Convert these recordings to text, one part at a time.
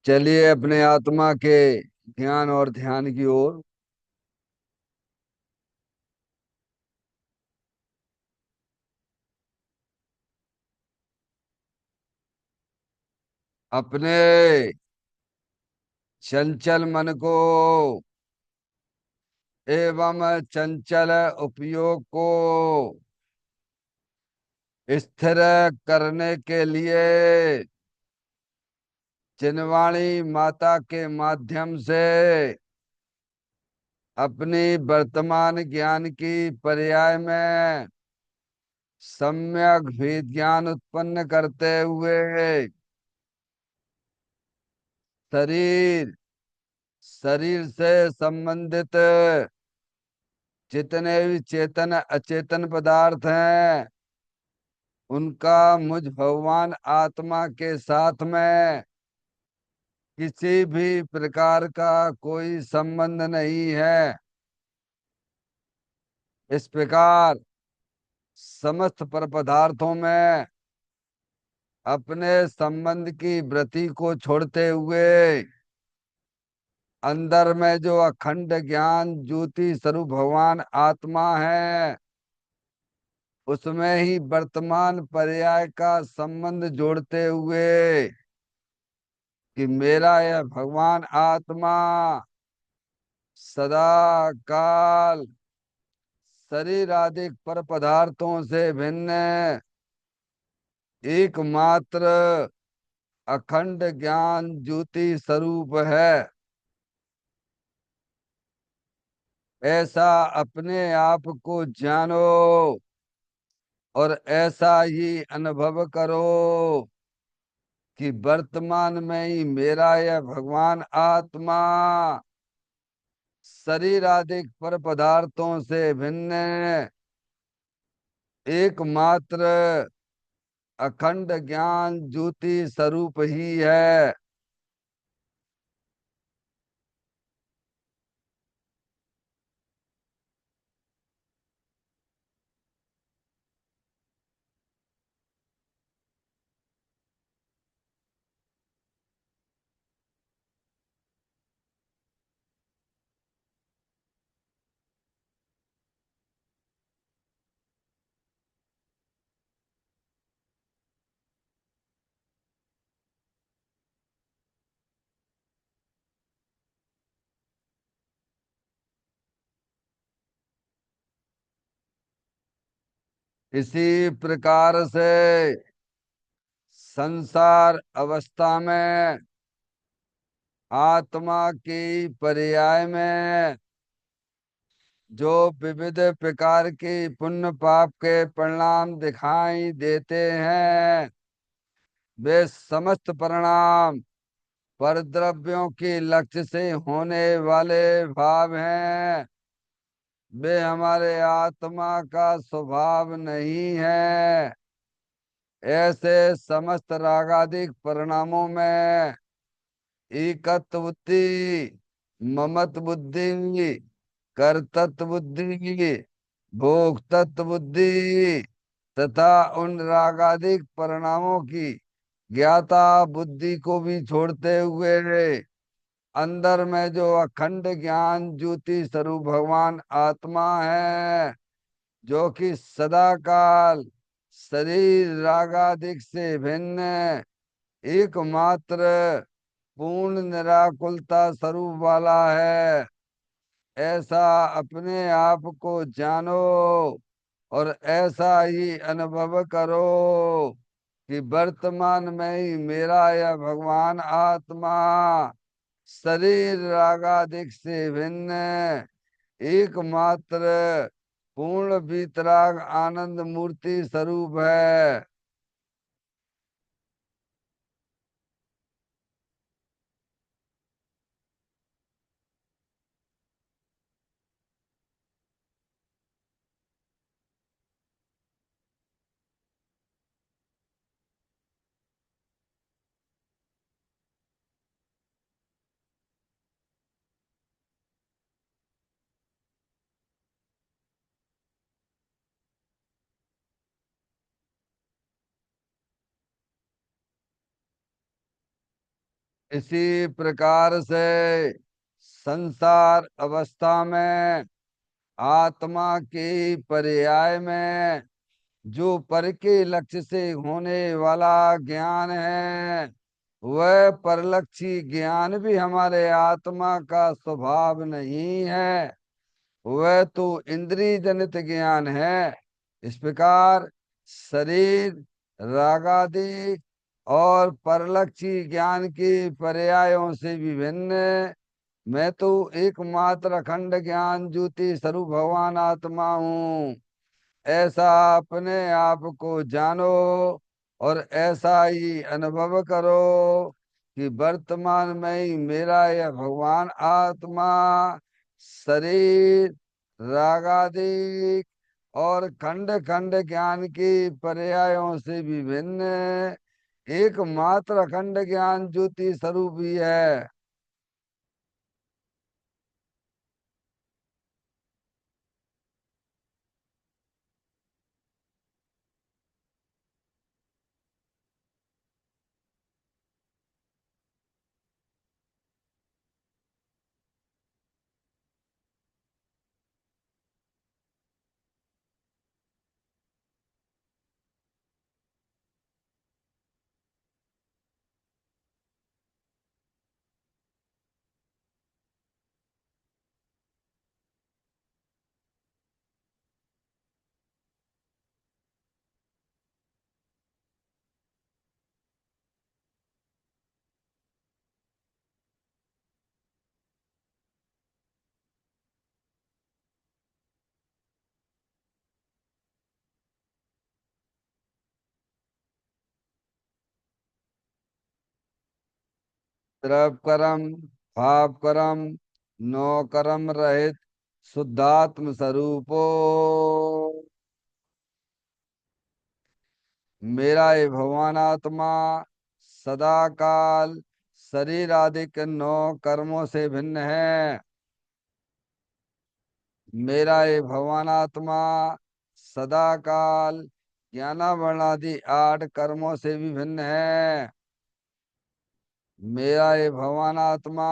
चलिए अपने आत्मा के ज्ञान और ध्यान की ओर। अपने चंचल मन को एवं चंचल उपयोग को स्थिर करने के लिए चिन्वाणी माता के माध्यम से अपनी वर्तमान ज्ञान की पर्याय में सम्यक विज्ञान उत्पन्न करते हुए शरीर शरीर से संबंधित जितने भी चेतन अचेतन पदार्थ हैं उनका मुझ भगवान आत्मा के साथ में किसी भी प्रकार का कोई संबंध नहीं है। इस प्रकार समस्त पर पदार्थों में अपने संबंध की वृत्ति को छोड़ते हुए अंदर में जो अखंड ज्ञान ज्योति स्वरूप भगवान आत्मा है उसमें ही वर्तमान पर्याय का संबंध जोड़ते हुए कि मेरा यह भगवान आत्मा सदा काल शरीर आदि पर पदार्थों से भिन्न एकमात्र अखंड ज्ञान ज्योति स्वरूप है। ऐसा अपने आप को जानो और ऐसा ही अनुभव करो कि वर्तमान में ही मेरा यह भगवान आत्मा शरीर आदि पर पदार्थों से भिन्न एकमात्र अखंड ज्ञान ज्योति स्वरूप ही है। इसी प्रकार से संसार अवस्था में आत्मा की पर्याय में जो विविध प्रकार की पुण्य पाप के परिणाम दिखाई देते हैं वे समस्त परिणाम परद्रव्यों के लक्ष्य से होने वाले भाव हैं। वे हमारे आत्मा का स्वभाव नहीं है। ऐसे समस्त रागादिक परिणामों में एकत्व बुद्धि ममत बुद्धि कर्तृत्व बुद्धि भोक्तृत्व बुद्धि तथा उन रागादिक परिणामों की ज्ञाता बुद्धि को भी छोड़ते हुए अंदर में जो अखंड ज्ञान ज्योति स्वरूप भगवान आत्मा है जो कि सदा काल शरीर रागादिक से भिन्न एकमात्र पूर्ण निराकुलता स्वरूप वाला है। ऐसा अपने आप को जानो और ऐसा ही अनुभव करो कि वर्तमान में ही मेरा यह भगवान आत्मा शरीर रागादिक से भिन्न एकमात्र पूर्ण वीतराग आनंद मूर्ति स्वरूप है। इसी प्रकार से संसार अवस्था में आत्मा के पर्याय में जो पर के लक्ष्य से होने वाला ज्ञान है, वह परलक्षी ज्ञान भी हमारे आत्मा का स्वभाव नहीं है। वह तो इंद्रिय जनित ज्ञान है। इस प्रकार शरीर, रागादि और परलक्षी ज्ञान के पर्यायों से विभिन्न मैं तो एकमात्र अखंड ज्ञान ज्योति स्वरूप भगवान आत्मा हूँ, ऐसा अपने आप को जानो और ऐसा ही अनुभव करो कि वर्तमान में ही मेरा यह भगवान आत्मा शरीर, रागादि और खंड खंड ज्ञान के पर्यायों से विभिन्न एकमात्र अखंड ज्ञान ज्योति स्वरूप ही है। द्रव कर्म, भाव कर्म, नो कर्म रहित शुद्धात्म स्वरूपो मेरा ये भगवान आत्मा सदा काल शरीर आदि के नौ कर्मों से भिन्न है। मेरा ये भगवान आत्मा सदा काल ज्ञानावरण आदि 8 कर्मों से भी भिन्न है। मेरा ये भगवान आत्मा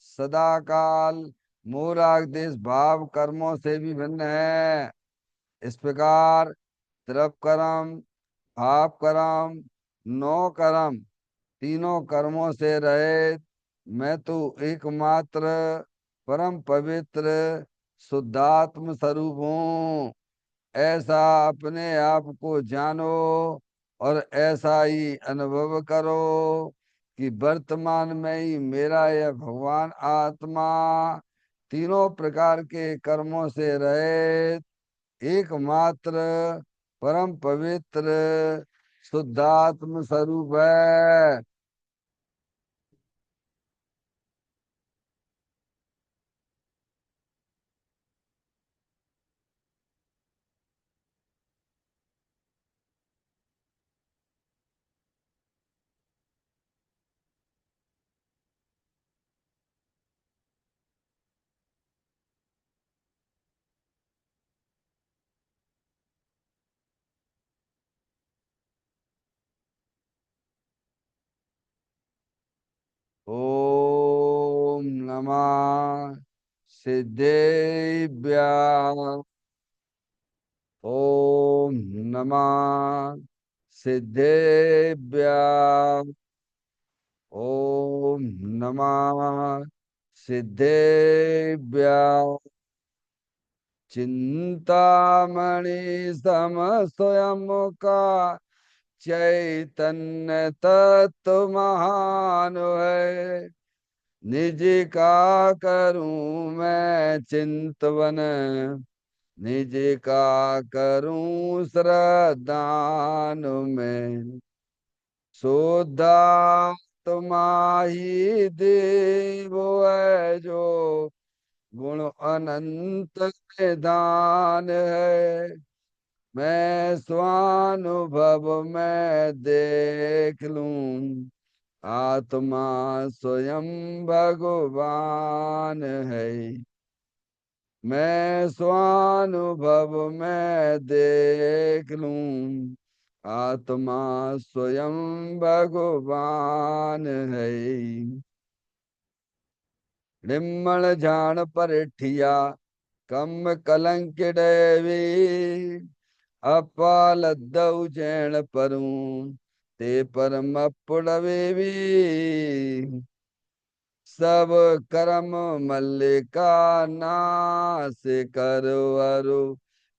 सदा काल मूराग देश भाव कर्मों से भी भिन्न है। इस प्रकार द्रव कर्म, भाव कर्म, नौ कर्म तीनों कर्मों से रहित मैं तो एकमात्र परम पवित्र शुद्धात्म स्वरूप हूँ, ऐसा अपने आप को जानो और ऐसा ही अनुभव करो कि वर्तमान में ही मेरा यह भगवान आत्मा तीनों प्रकार के कर्मों से रहित एकमात्र परम पवित्र शुद्धात्म स्वरूप है। ओम नमः सिद्धेभ्यः। ओम नमः सिद्धेभ्यः। ओम नमः सिद्धेभ्यः। चिंतामणि सम स्वयं का चैतन्य तत्व महान है। निज का करूं मैं चिंतवन, निज का करूं श्रद्धान में। शुद्धात्मा ही देव है जो गुण अनंत निधान है। मैं स्वानुभव में देख लूं आत्मा स्वयं भगवान है। मैं स्वानुभव में देख लूं आत्मा स्वयं भगवान है। निम्मल झाण परिठिया कम कलंक डेवी अपालद्दउ जैन परूं ते परम पुड़वेवी सब कर्म मल्लिका नाश करवरु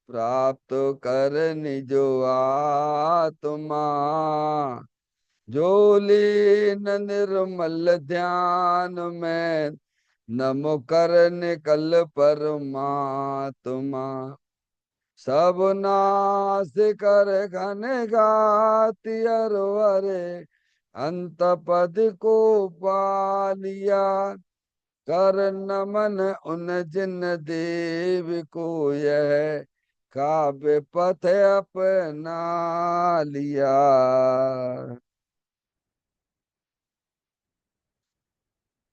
प्राप्त कर निजो आत्मा जो लीन निर्मल ध्यान में नमो कर निकल परमात्मा सब नाश कर घन गाति अरे अंत पद को पालिया कर नमन उन जिन देव को यह काव्य पथ अपना लिया।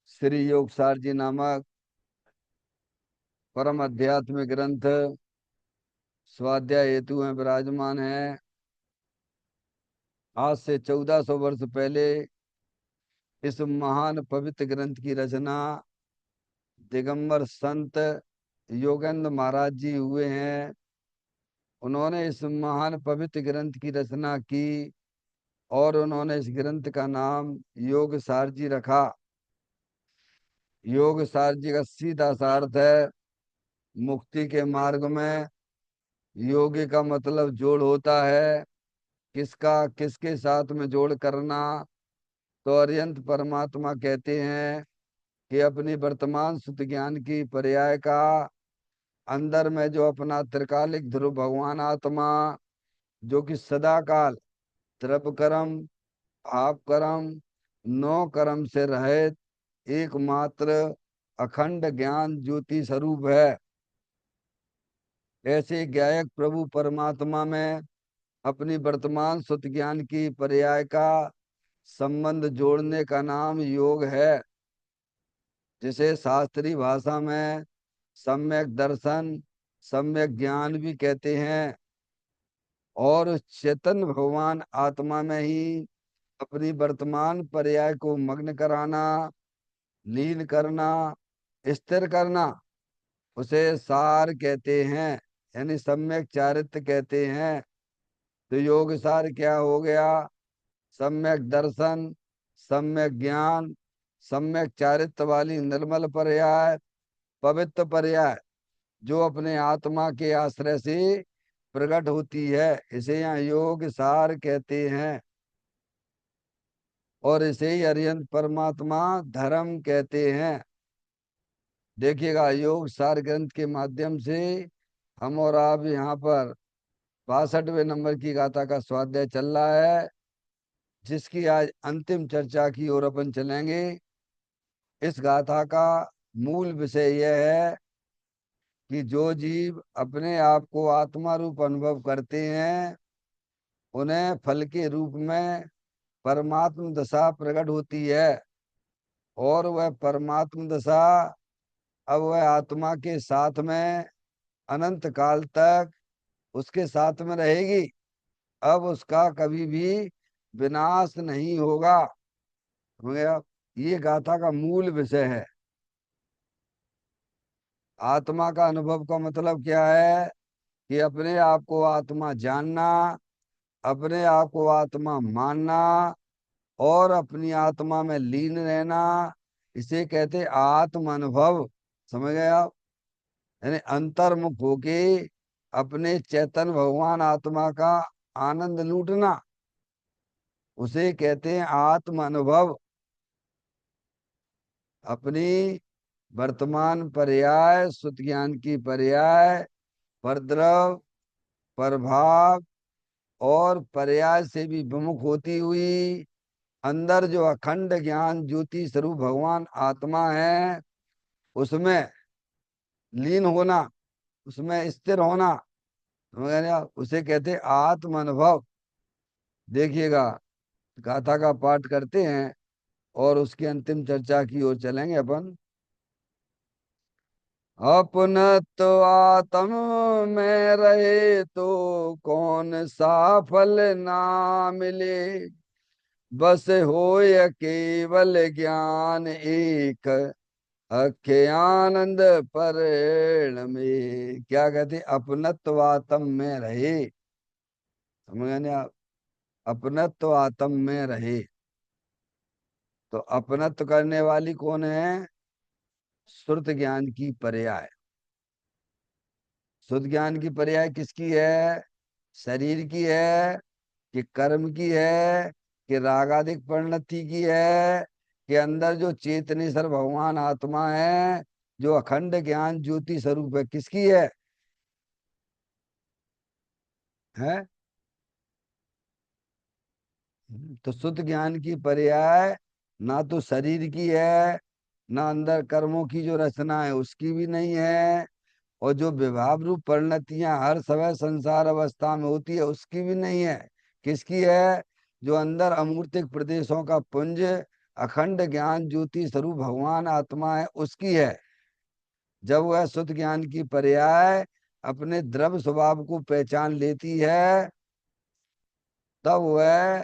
श्री योगसार जी नामक परम आध्यात्मिक ग्रंथ स्वाध्याय हेतु में विराजमान है। आज से 1400 वर्ष पहले इस महान पवित्र ग्रंथ की रचना दिगंबर संत योगेंद्र महाराज जी हुए हैं। उन्होंने इस महान पवित्र ग्रंथ की रचना की और उन्होंने इस ग्रंथ का नाम योग सार जी रखा। योग सार जी का सीधा सा अर्थ है मुक्ति के मार्ग में योगी का मतलब जोड़ होता है। किसका किसके साथ में जोड़ करना? तो अर्यंत परमात्मा कहते हैं कि अपनी वर्तमान सुत ज्ञान की पर्याय का अंदर में जो अपना त्रिकालिक ध्रुव भगवान आत्मा जो कि सदा काल त्रिप कर्म आप कर्म नौ कर्म से रहित एकमात्र अखंड ज्ञान ज्योति स्वरूप है। ऐसे ज्ञायक प्रभु परमात्मा में अपनी वर्तमान सुत ज्ञान की पर्याय का संबंध जोड़ने का नाम योग है, जिसे शास्त्रीय भाषा में सम्यक दर्शन सम्यक ज्ञान भी कहते हैं। और उस चेतन भगवान आत्मा में ही अपनी वर्तमान पर्याय को मग्न कराना, लीन करना, स्थिर करना, उसे सार कहते हैं, यानी सम्यक चारित्र कहते हैं। तो योग सार क्या हो गया? सम्यक दर्शन, सम्यक ज्ञान, सम्यक चारित्र वाली निर्मल पर्याय, पवित्र पर्याय जो अपने आत्मा के आश्रय से प्रकट होती है, इसे यहाँ योग सार कहते हैं। और इसे ही अरिहंत परमात्मा धर्म कहते हैं। देखिएगा योग सार ग्रंथ के माध्यम से हम और आप यहाँ पर 62वें नंबर की गाथा का स्वाध्याय चल रहा है, जिसकी आज अंतिम चर्चा की ओर अपन चलेंगे। इस गाथा का मूल विषय यह है कि जो जीव अपने आप को आत्मा रूप अनुभव करते हैं उन्हें फल के रूप में परमात्म दशा प्रकट होती है। और वह परमात्म दशा अब वह आत्मा के साथ में अनंत काल तक उसके साथ में रहेगी। अब उसका कभी भी विनाश नहीं होगा। हो गया? ये गाथा का मूल विषय है। आत्मा का अनुभव का मतलब क्या है? कि अपने आप को आत्मा जानना, अपने आप को आत्मा मानना और अपनी आत्मा में लीन रहना, इसे कहते आत्म अनुभव। समझ गए आप? यानी अंतर्मुख होके अपने चैतन्य भगवान आत्मा का आनंद लूटना, उसे कहते हैं आत्म अनुभव। अपनी वर्तमान पर्याय सुत ज्ञान की पर्याय परद्रव प्रभाव और पर्याय से भी विमुख होती हुई अंदर जो अखंड ज्ञान ज्योति स्वरूप भगवान आत्मा है, उसमें लीन होना, उसमें स्थिर होना, समझ गए आप? उसे कहते आत्म अनुभव। देखिएगा गाथा का पाठ करते हैं और उसकी अंतिम चर्चा की ओर चलेंगे अपन। अपनत्व आत्म में रहे तो कौन सा फल ना मिले। बस होय केवल ज्ञान एक अखे आनंद परिणमे। क्या कहते, अपनत्व आत्म में रहे। समझ गए आप? अपनत्व आत्म में रहे। तो अपनत्व करने वाली कौन है? श्रुत ज्ञान की पर्याय। शुद्ध ज्ञान की पर्याय किसकी है? शरीर की है कि कर्म की है कि रागादिक परिणति की है कि अंदर जो चेतनेश्वर भगवान आत्मा है, जो अखंड ज्ञान ज्योति स्वरूप है, किसकी है? है? तो शुद्ध ज्ञान की पर्याय ना तो शरीर की है, ना अंदर कर्मों की जो रचना है उसकी भी नहीं है, और जो विभाव रूप परिणतियां हर समय संसार अवस्था में होती है उसकी भी नहीं है। किसकी है? जो अंदर अमूर्तिक प्रदेशों का पुंज अखंड ज्ञान ज्योति स्वरूप भगवान आत्मा है, उसकी है। जब वह शुद्ध ज्ञान की पर्याय अपने द्रव्य स्वभाव को पहचान लेती है, तब वह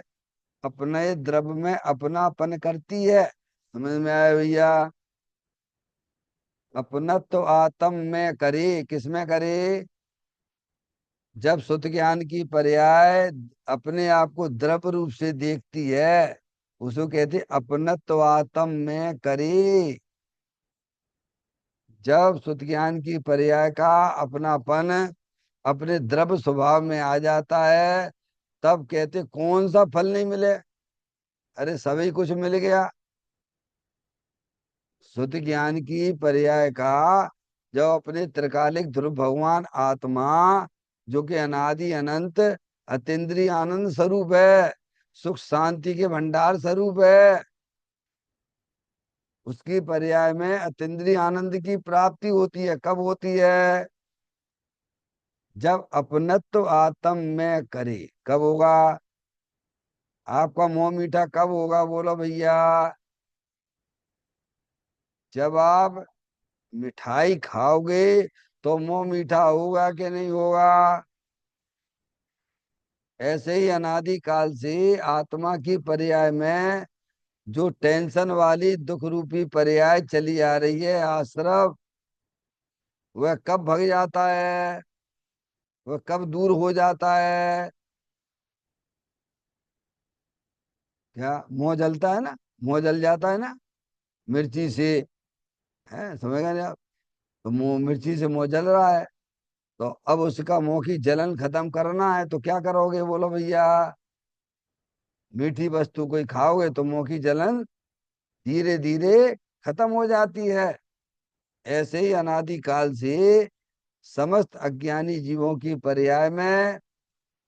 अपने द्रव्य में अपनापन करती है। समझ में आया भैया? अपना तो आत्म में करे, किस में करे? जब शुद्ध ज्ञान की पर्याय अपने आप को द्रव्य रूप से देखती है, उसको कहते अपनत्व आत्म में करे। जब शुद्ध ज्ञान की पर्याय का अपनापन अपने द्रव्य स्वभाव में आ जाता है, तब कहते कौन सा फल नहीं मिले। अरे सभी कुछ मिल गया। शुद्ध ज्ञान की पर्याय का जो अपने त्रिकालिक ध्रुव भगवान आत्मा, जो कि अनादि अनंत अतीन्द्रिय आनंद स्वरूप है, सुख शांति के भंडार स्वरूप है, उसकी पर्याय में अतीन्द्रिय आनंद की प्राप्ति होती है। कब होती है? जब अपनत्व आत्म में करे। कब होगा? आपका मुंह मीठा कब होगा, बोलो भैया? जब आप मिठाई खाओगे तो मुंह मीठा होगा कि नहीं होगा? ऐसे ही अनादि काल से आत्मा की पर्याय में जो टेंशन वाली दुख रूपी पर्याय चली आ रही है, आश्रव, वह कब भग जाता है? वह कब दूर हो जाता है? क्या मुंह जलता है ना? मुंह जल जाता है ना मिर्ची से? है, समझ गए आप? तो मुंह मिर्ची से मुंह जल रहा है, तो अब उसका मुंह की जलन खत्म करना है तो क्या करोगे, बोलो भैया? मीठी वस्तु कोई खाओगे तो मुंह की जलन धीरे धीरे खत्म हो जाती है। ऐसे ही अनादि काल से समस्त अज्ञानी जीवों की पर्याय में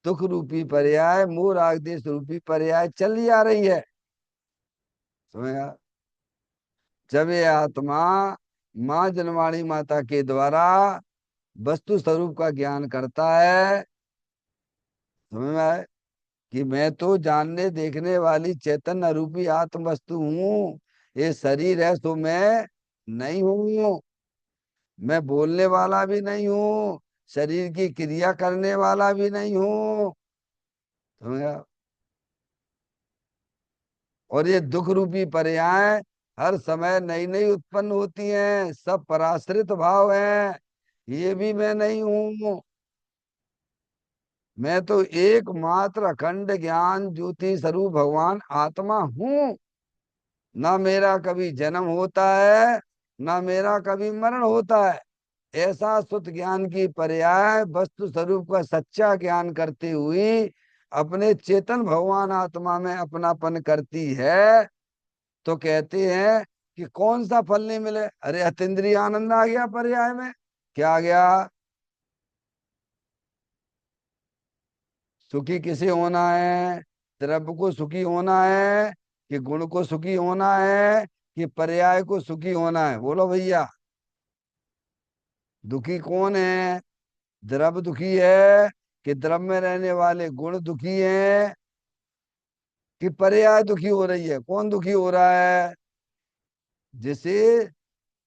दुख रूपी पर्याय, मोह राग देश रूपी पर्याय चली आ रही है। समझा? जब ये आत्मा माँ जनवाणी माता के द्वारा वस्तु स्वरूप का ज्ञान करता है, समझ में आए कि मैं तो जानने देखने वाली चैतन्य रूपी आत्म वस्तु हूँ, ये शरीर है तो मैं नहीं हूँ, मैं बोलने वाला भी नहीं हूँ, शरीर की क्रिया करने वाला भी नहीं हूँ। समझा? और ये दुख रूपी पर्याय हर समय नई नई उत्पन्न होती हैं, सब पराश्रित भाव हैं, ये भी मैं नहीं हूँ। मैं तो एकमात्र अखंड ज्ञान ज्योति स्वरूप भगवान आत्मा हूँ। ना मेरा कभी जन्म होता है, ना मेरा कभी मरण होता है। ऐसा शुद्ध ज्ञान की पर्याय वस्तु स्वरूप का सच्चा ज्ञान करते हुए अपने चेतन भगवान आत्मा में अपनापन करती है, तो कहते हैं कि कौन सा फल नहीं मिले। अरे अतीन्द्रिय आनंद आ गया पर्याय में। क्या आ गया? सुखी किसे होना है? द्रव्य को सुखी होना है कि गुण को सुखी होना है कि पर्याय को सुखी होना है, बोलो भैया? दुखी कौन है? द्रव्य दुखी है कि द्रव्य में रहने वाले गुण दुखी हैं कि पर्याय दुखी हो रही है? कौन दुखी हो रहा है? जिसे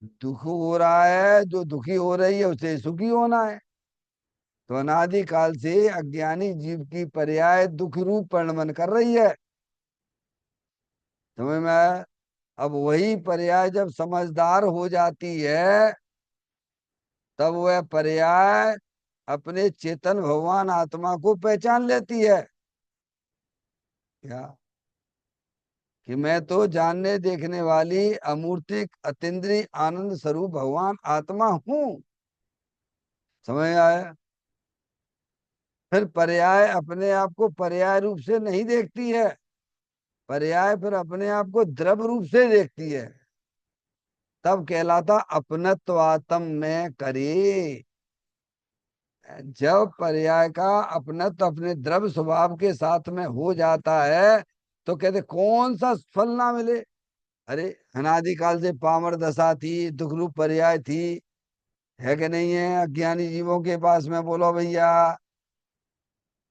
दुख हो रहा है, जो दुखी हो रही है उसे सुखी होना है। तो अनादि काल से अज्ञानी जीव की पर्याय दुख रूप परिणमन कर रही है। समझ में आया? अब वही पर्याय जब समझदार हो जाती है, तब वह पर्याय अपने चेतन भगवान आत्मा को पहचान लेती है। क्या? कि मैं तो जानने देखने वाली अमूर्तिक अतीन्द्रिय आनंद स्वरूप भगवान आत्मा हूं। समझ में आया? फिर पर्याय अपने आप को पर्याय रूप से नहीं देखती है। पर्याय फिर अपने आप को द्रव रूप से देखती है। तब कहलाता अपनत्वात्म में करे। जब पर्याय का अपनत्व अपने द्रव स्वभाव के साथ में हो जाता है, तो कहते कौन सा फल ना मिले। अरे अनादिकाल से पामर दशा थी, दुख रूप पर्याय थी, है कि नहीं है अज्ञानी जीवों के पास में? बोलो भैया।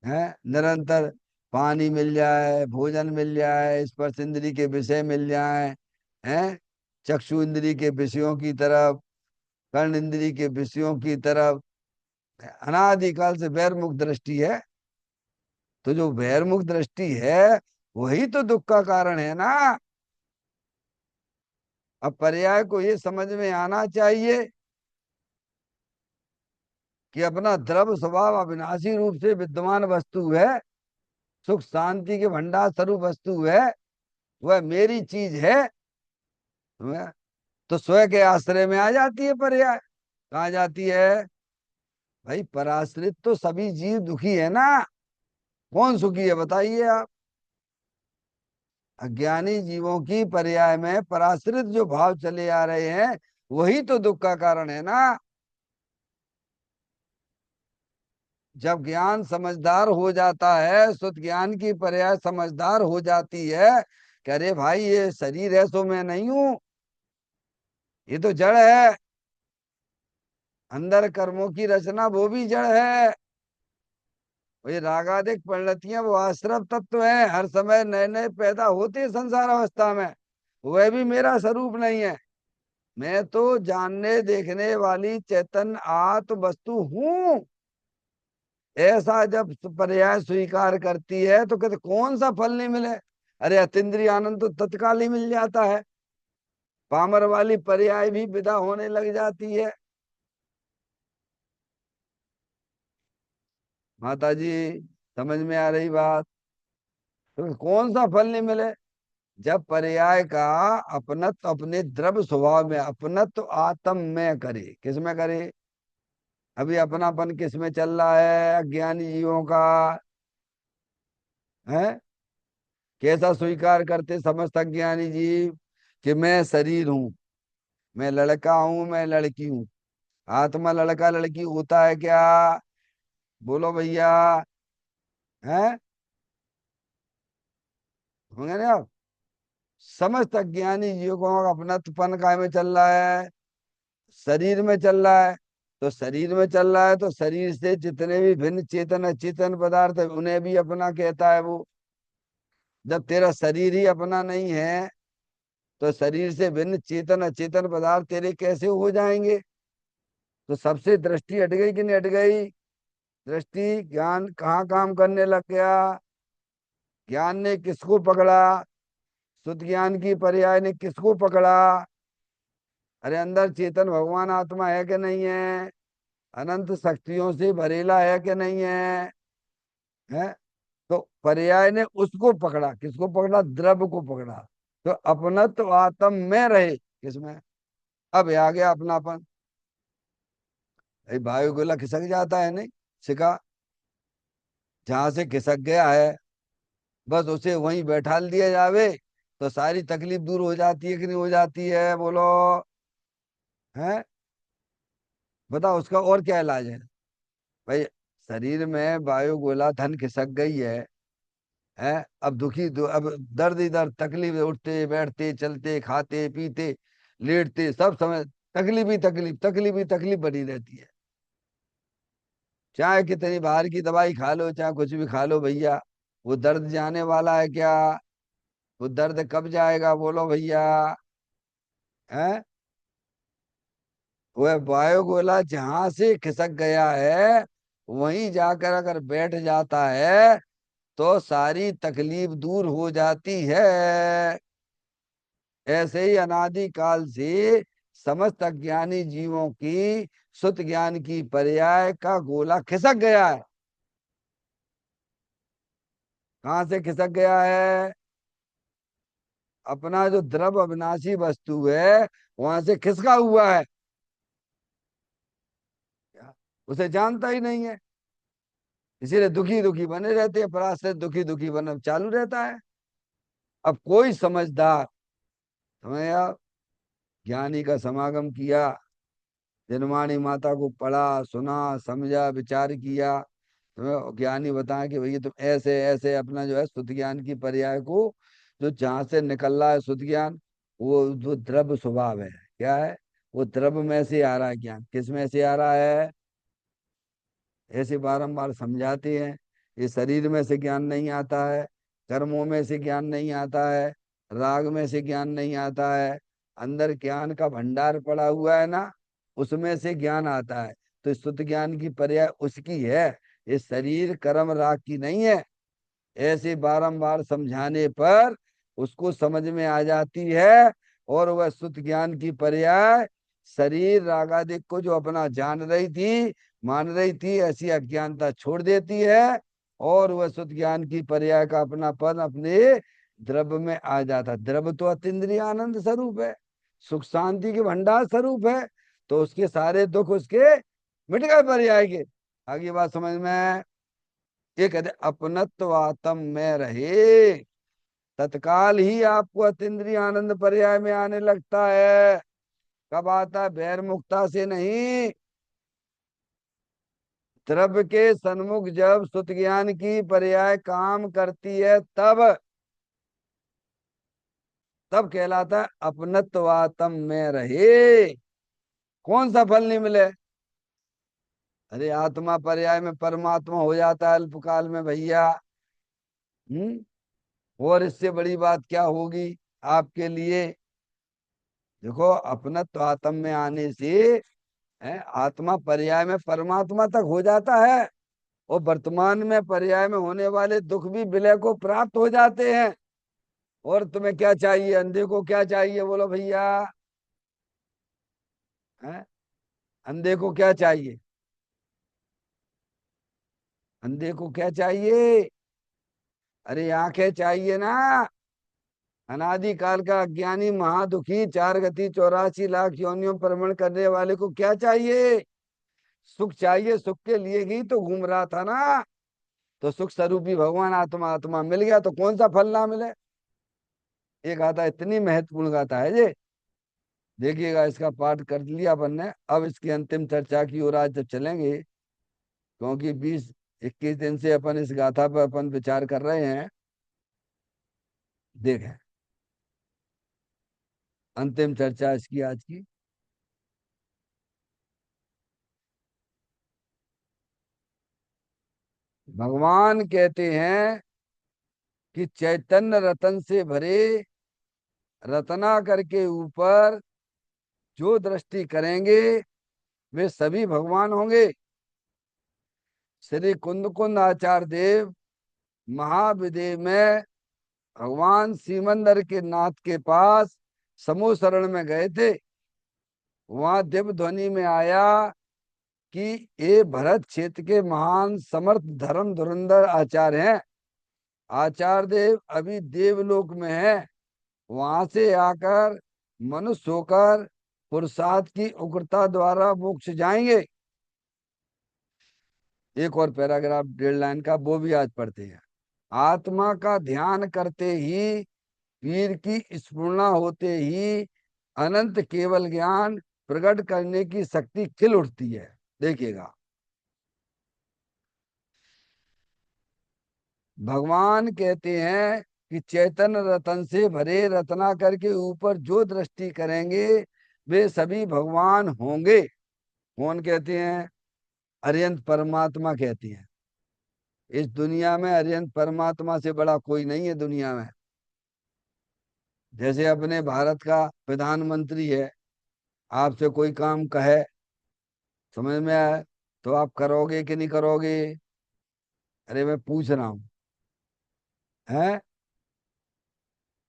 है निरंतर पानी मिल जाए, भोजन मिल जाए, स्पर्श इंद्री के विषय मिल जाए, हैं चक्षु इंद्री के विषयों की तरफ, कर्ण इंद्री के विषयों की तरफ, अनादिकाल से बहिर्मुख दृष्टि है। तो जो बहिर्मुख दृष्टि है, वही तो दुख का कारण है ना। अब पर्याय को ये समझ में आना चाहिए कि अपना द्रव स्वभाव अविनाशी रूप से विद्यमान वस्तु है, सुख शांति के भंडार स्वरूप वस्तु है, वह मेरी चीज है। वह तो स्वयं के आश्रय में आ जाती है पर्याय। कहाँ जाती है? भाई पराश्रित तो सभी जीव दुखी है ना। कौन सुखी है बताइए आप? अज्ञानी जीवों की पर्याय में पराश्रित जो भाव चले आ रहे हैं, वही तो दुख का कारण है ना। जब ज्ञान समझदार हो जाता है, शुद्ध ज्ञान की पर्याय समझदार हो जाती है कि अरे भाई ये शरीर है, सो मैं नहीं हूं, ये तो जड़ है। अंदर कर्मों की रचना वो भी जड़ है। वही रागादिक परिणतियां वो आश्रव तत्व हैं, हर समय नए नए पैदा होते हैं संसार अवस्था में। वह भी मेरा स्वरूप नहीं है। मैं तो जानने देखने वाली चैतन्य आत्म वस्तु हूं। ऐसा जब पर्याय स्वीकार करती है, तो कहते कौन सा फल नहीं मिले। अरे अतीन्द्रिय आनंद तो तत्काल ही मिल जाता है। पामर वाली पर्याय भी विदा होने लग जाती है। माता जी, समझ में आ रही बात? तो कौन सा फल नहीं मिले? जब पर्याय का अपनत्व अपने द्रव्य स्वभाव में, अपनत्व आत्म में करे। किस में करे? अभी अपनापन किस में चल रहा है अज्ञानी जीवों का? है कैसा स्वीकार करते समस्त अज्ञानी जीव कि मैं शरीर हूं, मैं लड़का हूं, मैं लड़की हूं। आत्मा लड़का लड़की होता है क्या? बोलो भैया। है होंगे ना आप? समस्त अज्ञानी जीवों का अपनत्वपन काय में चल रहा है? शरीर में चल रहा है। तो शरीर में चल रहा है, तो शरीर से जितने भी भिन्न चेतन अचेतन पदार्थ है, उन्हें भी अपना कहता है वो। जब तेरा शरीर ही अपना नहीं है, तो शरीर से भिन्न चेतन अचेतन पदार्थ तेरे कैसे हो जाएंगे? तो सबसे दृष्टि हट गई कि नहीं हट गई? दृष्टि ज्ञान कहाँ काम करने लग गया? ज्ञान ने किसको पकड़ा? शुद्ध ज्ञान की पर्याय ने किसको पकड़ा? अरे अंदर चेतन भगवान आत्मा है कि नहीं है? अनंत शक्तियों से भरेला है कि नहीं है? है तो पर्याय ने उसको पकड़ा। किसको पकड़ा? द्रव्य को पकड़ा। तो अपना तो आत्म में रहे किसमें? अब ये आ गया अपनापन। भाई वायु गोला खिसक जाता है नहीं? सिका जहां से खिसक गया है, बस उसे वहीं बैठा दिया जावे, तो सारी तकलीफ दूर हो जाती है कि नहीं हो जाती है? बोलो। है बताओ उसका और क्या इलाज है? भाई शरीर में वायु गोला धन खिसक गई है अब अब दर्द ही दर्द, तकलीफ, उठते बैठते चलते खाते पीते लेटते सब समय तकलीफ ही तकलीफ, तकलीफ ही तकलीफ बनी रहती है। चाहे कितनी बाहर की दवाई खा लो, चाहे कुछ भी खा लो भैया, वो दर्द जाने वाला है क्या? वो दर्द कब जाएगा? बोलो भैया। है वह वायु गोला जहां से खिसक गया है वहीं जाकर अगर बैठ जाता है तो सारी तकलीफ दूर हो जाती है। ऐसे ही अनादि काल से समस्त अज्ञानी जीवों की सुत ज्ञान की पर्याय का गोला खिसक गया है। कहाँ से खिसक गया है? अपना जो द्रव अविनाशी वस्तु है वहां से खिसका हुआ है। उसे जानता ही नहीं है, इसीलिए दुखी दुखी बने रहते हैं, पराश्रित दुखी दुखी बना चालू रहता है। अब कोई समझदार समझा, ज्ञानी का समागम किया, जनवाणी माता को पढ़ा सुना समझा विचार किया, तुम्हें ज्ञानी बताया कि भैया तुम ऐसे ऐसे अपना जो है शुद्ध ज्ञान की पर्याय को, जो जहां से निकल रहा है शुद्ध ज्ञान, वो जो द्रव्य स्वभाव है, क्या है वो द्रव्य में से आ रहा है ज्ञान, किस में से आ रहा है? ऐसे बारंबार समझाते हैं। ये शरीर में से ज्ञान नहीं आता है, कर्मों में से ज्ञान नहीं आता है, राग में से ज्ञान नहीं आता है, अंदर ज्ञान का भंडार पड़ा हुआ है ना, उसमें से ज्ञान आता है। तो इस शुद्ध ज्ञान की पर्याय उसकी है, ये शरीर कर्म राग की नहीं है। ऐसे बारंबार समझाने पर उसको समझ में आ जाती है, और वह शुद्ध ज्ञान की पर्याय शरीर रागादिक को जो अपना जान रही थी मान रही थी, ऐसी अज्ञानता छोड़ देती है, और वह शुद्ध ज्ञान की पर्याय का अपना पद अपने द्रव्य में आ जाता। द्रव्य तो अतीन्द्रिय आनंद स्वरूप है, सुख शांति के भंडार स्वरूप है, तो उसके सारे दुख उसके मिट गए पर्याय के। आगे बात समझ में? ये कहते अपनत्वात्म में रहे, तत्काल ही आपको अतीन्द्रिय आनंद पर्याय में आने लगता है। कब आता है? बैर मुक्ता से नहीं, द्रव्य के सन्मुख जब सुत ज्ञान की पर्याय काम करती है तब, तब कहलाता है अपनत्वात्म में रहे। कौन सा फल नहीं मिले? अरे आत्मा पर्याय में परमात्मा हो जाता है अल्पकाल में भैया। और इससे बड़ी बात क्या होगी आपके लिए? देखो अपनत्व आत्म में आने से आत्मा पर्याय में परमात्मा तक हो जाता है, और वर्तमान में पर्याय में होने वाले दुख भी विलय को प्राप्त हो जाते हैं। और तुम्हें क्या चाहिए? अंधे को क्या चाहिए बोलो भैया? हैं? अंधे को क्या चाहिए? अंधे को क्या चाहिए? अरे आंखें चाहिए ना। अनादि काल का अज्ञानी महादुखी 4 गति 84 लाख योनियों पर भ्रमण करने वाले को क्या चाहिए? सुख चाहिए, सुख के लिए ही तो घूम रहा था ना। तो सुख स्वरूपी भगवान आत्मा आत्मा मिल गया तो कौन सा फल ना मिले? ये गाथा इतनी महत्वपूर्ण गाथा है ये। देखिएगा, इसका पाठ कर लिया अपन ने, अब इसकी अंतिम चर्चा की ओर आज जब चलेंगे, क्योंकि 20-21 दिन से अपन इस गाथा पर अपन विचार कर रहे हैं। देखें अंतिम चर्चा इसकी आज की। भगवान कहते हैं कि चैतन्य रतन से भरे रत्नाकर के ऊपर जो दृष्टि करेंगे वे सभी भगवान होंगे। श्री कुंद कुंद आचार्य देव महाविदेह में भगवान सीमंदर के नाथ के पास समूह शरण में गए थे। वहां दिव्य ध्वनि में आया कि ये भरत क्षेत्र के महान समर्थ धर्म धुरंधर आचार्य हैं। आचार्य देव अभी देवलोक में है, वहां से आकर मनुष्य होकर पुरुषार्थ की उग्रता द्वारा मोक्ष जाएंगे। एक और पैराग्राफ 1.5 लाइन का, वो भी आज पढ़ते हैं। आत्मा का ध्यान करते ही, वीर की स्फुरना होते ही अनंत केवल ज्ञान प्रकट करने की शक्ति खिल उठती है। देखिएगा, भगवान कहते हैं कि चैतन्य रतन से भरे रत्नाकर के ऊपर जो दृष्टि करेंगे वे सभी भगवान होंगे। कौन कहते हैं? अरिहंत परमात्मा कहती हैं। इस दुनिया में अरिहंत परमात्मा से बड़ा कोई नहीं है दुनिया में। जैसे अपने भारत का प्रधानमंत्री है, आपसे कोई काम कहे, समझ में आए, तो आप करोगे कि नहीं करोगे? अरे मैं पूछ रहा हूँ। है,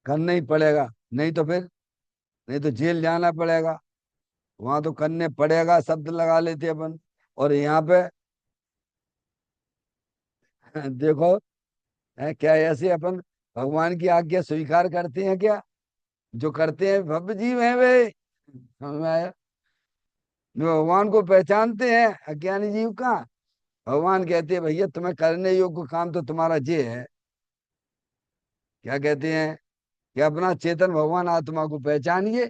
करना ही पड़ेगा। नहीं तो फिर, नहीं तो जेल जाना पड़ेगा। वहां तो करने पड़ेगा शब्द लगा लेते अपन। और यहाँ पे देखो, है क्या ऐसे अपन भगवान की आज्ञा स्वीकार करते हैं क्या? जो करते हैं भव्य जीव हैं वे, समझ में आया? जो भगवान को पहचानते हैं, अज्ञानी जीव का। भगवान कहते हैं भैया तुम्हें करने योग्य काम तो तुम्हारा ये है। क्या कहते हैं? कि अपना चेतन भगवान आत्मा को पहचानिए,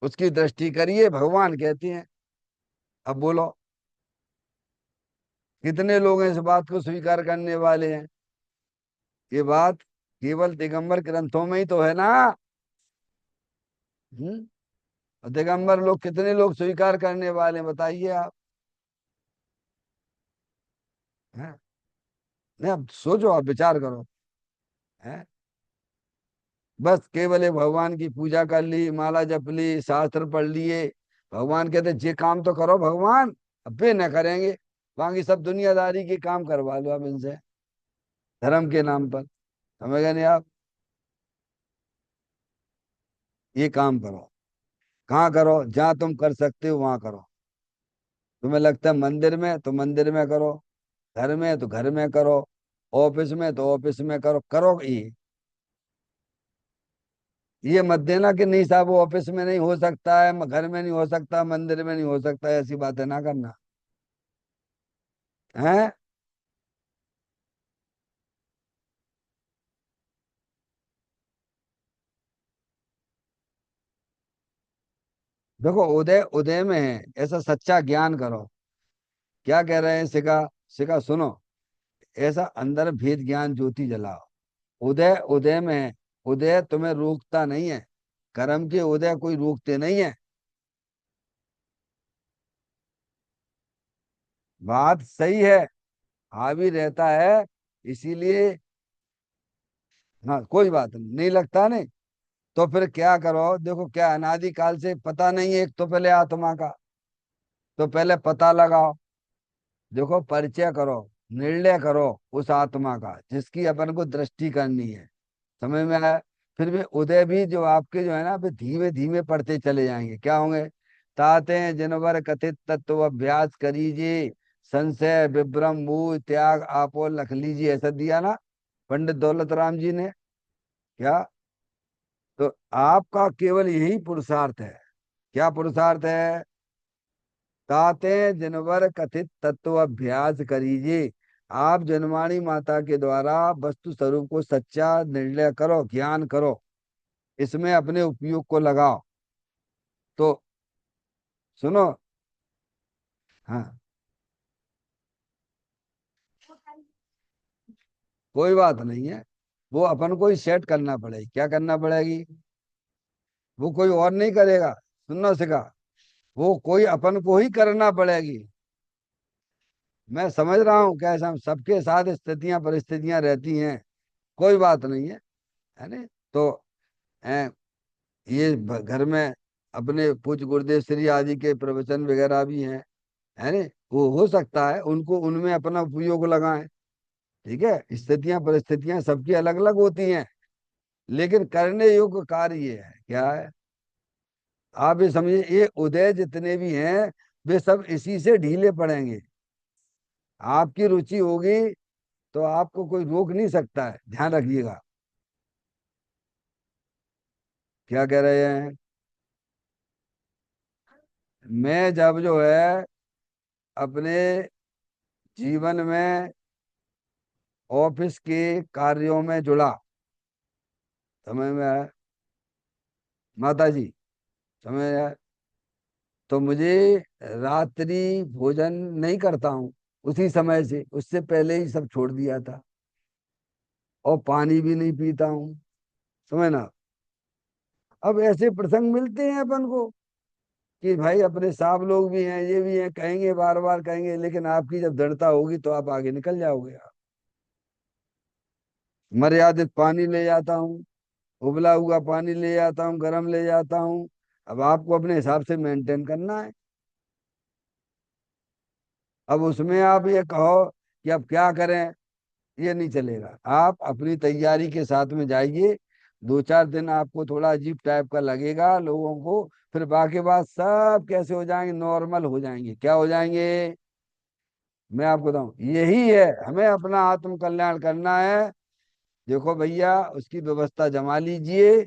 उसकी दृष्टि करिए, भगवान कहते हैं। अब बोलो, कितने लोग हैं इस बात को स्वीकार करने वाले हैं? ये बात केवल दिगंबर ग्रंथों में ही तो है ना। हम्म। और दिगंबर लोग कितने लोग स्वीकार करने वाले हैं बताइए आप? हैं? नहीं, अब सोचो, आप विचार करो। हैं? बस केवल एक भगवान की पूजा कर ली, माला जप ली, शास्त्र पढ़ लिए। भगवान कहते जे काम तो करो भगवान, अब वे न करेंगे। बाकी सब दुनियादारी के काम करवा लो अब इनसे, धर्म के नाम पर। समझ गए नहीं आप? ये काम करो। कहाँ करो? जहाँ तुम कर सकते हो वहां करो। तुम्हें लगता है मंदिर में तो मंदिर में करो, घर में तो घर में करो, ऑफिस में तो ऑफिस में करो, करो ये मत देना कि नहीं साहब वो ऑफिस में नहीं हो सकता है, घर में नहीं हो सकता, मंदिर में नहीं हो सकता, ऐसी बातें ना करना। है? देखो, उदय उदय में है, ऐसा सच्चा ज्ञान करो। क्या कह रहे हैं सिखा? सिखा सुनो, ऐसा अंदर भेद ज्ञान ज्योति जलाओ। उदय उदय में है। उदय तुम्हें रोकता नहीं है, कर्म के उदय कोई रोकते नहीं है। बात सही है, हावी रहता है, इसीलिए। हाँ, कोई बात नहीं, नहीं लगता नहीं। तो फिर क्या करो, देखो क्या अनादि काल से पता नहीं है एक तो पहले आत्मा का, तो पहले पता लगाओ। देखो, परिचय करो, निर्णय करो उस आत्मा का जिसकी अपन को दृष्टि करनी है। समझ में आया? फिर भी उदय भी जो आपके जो है ना, फिर धीमे धीमे पढ़ते चले जाएंगे। क्या होंगे? ताते जिनवर कथित तत्व अभ्यास करीजिए, संशय विभ्रम मोह त्याग आपो लख लीजिए, ऐसा दिया ना पंडित दौलत राम जी ने। क्या? तो आपका केवल यही पुरुषार्थ है। क्या पुरुषार्थ है? ताते जिनवर कथित तत्व अभ्यास करीजिए। आप जनवाणी माता के द्वारा वस्तु स्वरूप को सच्चा निर्णय करो, ज्ञान करो, इसमें अपने उपयोग को लगाओ। तो सुनो। हाँ, कोई बात नहीं है, वो अपन को ही सेट करना पड़ेगी। क्या करना पड़ेगी? वो कोई और नहीं करेगा। सुनना सिखा, वो कोई अपन को ही करना पड़ेगी। मैं समझ रहा हूँ कैसा सबके साथ स्थितियां परिस्थितियां रहती हैं, कोई बात नहीं है ना? तो ये घर में अपने पूज्य गुरुदेव श्री आदि के प्रवचन वगैरह भी हैं, है ना? वो हो सकता है उनको उनमें अपना उपयोग लगाएं। ठीक है, स्थितियां परिस्थितियां सबकी अलग अलग होती हैं, लेकिन करने योग्य कार्य ये है। क्या है? आप ये समझिए, ये उदय जितने भी हैं वे सब इसी से ढीले पड़ेंगे। आपकी रुचि होगी तो आपको कोई रोक नहीं सकता है, ध्यान रखिएगा। क्या कह रहे हैं? मैं जब जो है अपने जीवन में ऑफिस के कार्यों में जुड़ा, समझ में आया माता जी? समझ में आया? तो मुझे रात्रि भोजन नहीं करता हूँ उसी समय से, उससे पहले ही सब छोड़ दिया था। और पानी भी नहीं पीता हूँ। समझ ना? अब ऐसे प्रसंग मिलते हैं अपन को कि भाई अपने साहब लोग भी हैं, ये भी हैं, कहेंगे बार बार कहेंगे, लेकिन आपकी जब दृढ़ता होगी तो आप आगे निकल जाओगे। आप मर्यादित पानी ले जाता हूँ, उबला हुआ पानी ले जाता हूँ, गर्म ले जाता हूँ, अब आपको अपने हिसाब से मेंटेन करना है। अब उसमें आप ये कहो कि अब क्या करें, ये नहीं चलेगा। आप अपनी तैयारी के साथ में जाइए। 2-4 दिन आपको थोड़ा अजीब टाइप का लगेगा लोगों को, फिर बाकी बात सब कैसे हो जाएंगे, नॉर्मल हो जाएंगे। क्या हो जाएंगे, मैं आपको बताऊं, यही है, हमें अपना आत्म कल्याण करना है। देखो भैया, उसकी व्यवस्था जमा लीजिए।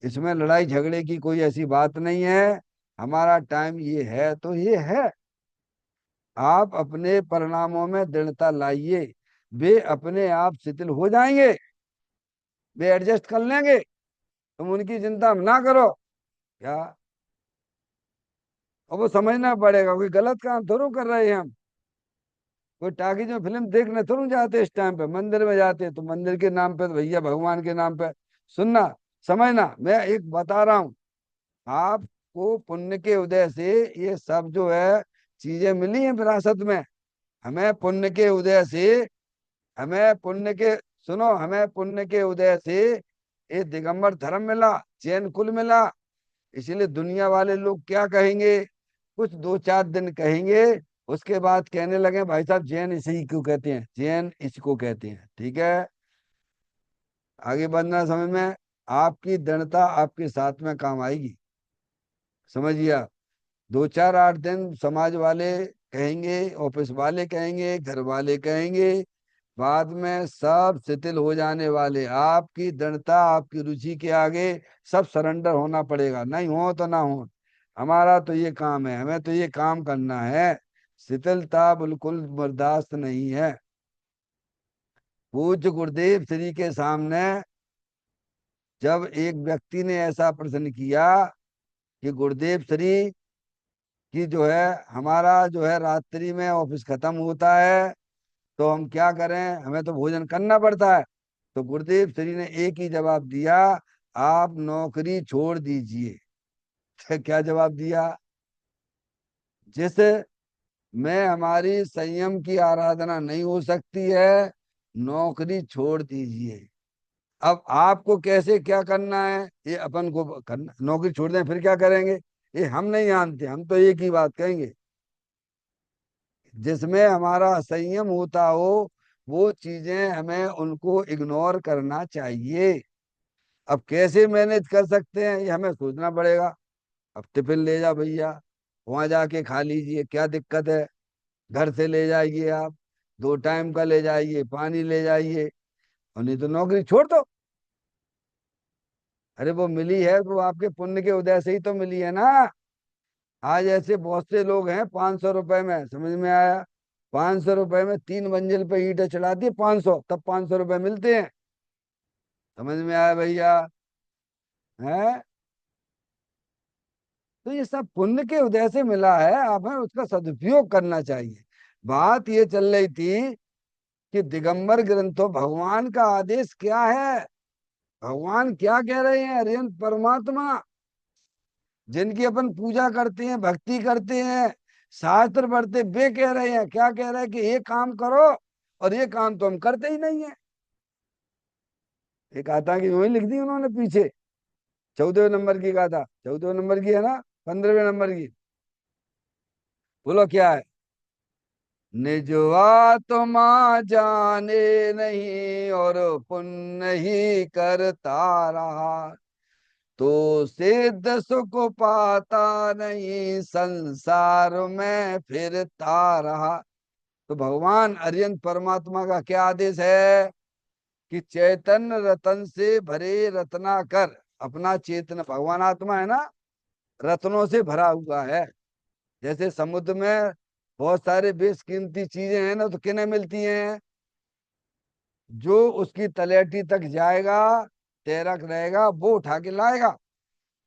इसमें लड़ाई झगड़े की कोई ऐसी बात नहीं है। हमारा टाइम ये है तो ये है। आप अपने परिणामों में दृढ़ता लाइए। वे अपने आप शिथिल हो जाएंगे, वे एडजस्ट कर लेंगे। तुम उनकी चिंता ना करो। क्या, और वो समझना पड़ेगा, कोई गलत काम थोड़ा कर रहे हैं हम। कोई टाकीज में फिल्म देखने थोड़ा जाते, इस टाइम पे मंदिर में जाते तो मंदिर के नाम पे, तो भैया भगवान के नाम पे। सुनना, समझना, मैं एक बता रहा हूँ आपको, पुण्य के उदय से ये सब जो है चीजें मिली हैं विरासत में। हमें पुण्य के उदय से, हमें पुण्य के, सुनो, हमें पुण्य के उदय से ये दिगंबर धर्म मिला, जैन कुल मिला। इसीलिए दुनिया वाले लोग क्या कहेंगे, कुछ 2-4 दिन कहेंगे, उसके बाद कहने लगे भाई साहब जैन इसी को कहते हैं, जैन इसको कहते हैं। ठीक है, आगे बढ़ना समझ में। आपकी दृढ़ता आपके साथ में काम आएगी, समझिए आप। 2-4-8 दिन समाज वाले कहेंगे, ऑफिस वाले कहेंगे, घर वाले कहेंगे, बाद में सब शिथिल हो जाने वाले। आपकी दृढ़ता, आपकी रुचि के आगे सब सरेंडर होना पड़ेगा, नहीं हो तो ना हो। हमारा तो ये काम है, हमें तो ये काम करना है। शिथिलता बिल्कुल बर्दाश्त नहीं है। पूज्य गुरुदेव श्री के सामने जब एक व्यक्ति ने ऐसा प्रश्न किया कि गुरुदेव श्री कि जो है, हमारा जो है रात्रि में ऑफिस खत्म होता है तो हम क्या करें, हमें तो भोजन करना पड़ता है। तो गुरुदेव श्री ने एक ही जवाब दिया, आप नौकरी छोड़ दीजिए। क्या जवाब दिया, जिस में हमारी संयम की आराधना नहीं हो सकती है, नौकरी छोड़ दीजिए। अब आपको कैसे क्या करना है ये अपन को करना, नौकरी छोड़ दें फिर क्या करेंगे, ये हम नहीं जानते। हम तो एक ही बात कहेंगे, जिसमें हमारा संयम होता हो वो चीजें हमें उनको इग्नोर करना चाहिए। अब कैसे मैनेज कर सकते हैं ये हमें सोचना पड़ेगा। अब टिफिन ले जा भैया, वहां जाके खा लीजिए, क्या दिक्कत है। घर से ले जाइए आप, 2 टाइम का ले जाइए, पानी ले जाइए, और नहीं तो नौकरी छोड़ दो। अरे वो मिली है तो आपके पुण्य के उदय से ही तो मिली है ना। आज ऐसे बहुत से लोग हैं, 500 रुपए में, समझ में आया, 500 रुपए में 3 मंजिल पे ईंटें चढ़ा दी, 500, तब 500 रुपए मिलते हैं। समझ में आया भैया, है। तो ये सब पुण्य के उदय से मिला है, आप हमें उसका सदुपयोग करना चाहिए। बात ये चल रही थी कि दिगंबर ग्रंथों, भगवान का आदेश क्या है, भगवान क्या कह रहे हैं, अरिहंत परमात्मा जिनकी अपन पूजा करते हैं, भक्ति करते हैं, शास्त्र पढ़ते, वे कह रहे हैं, क्या कह रहे हैं कि ये काम करो, और ये काम तो हम करते ही नहीं है। एक गाथा की वही लिख दी उन्होंने पीछे, 14वें नंबर की गाथा, 14वें नंबर की है ना, 15वें नंबर की। बोलो क्या है, निज आत्मा जाने नहीं और पुण्य ही करता रहा, तो सिद्ध सुख पाता नहीं, संसार में फिरता रहा। तो भगवान अरिहंत परमात्मा का क्या आदेश है कि चैतन्य रतन से भरे रत्नाकर, अपना चेतन भगवान आत्मा है ना, रत्नों से भरा हुआ है। जैसे समुद्र में बहुत सारे बेशकीमती चीजें हैं ना, तो किन्हें मिलती हैं, जो उसकी तलहटी तक जाएगा, तैरक रहेगा, वो उठा के लाएगा।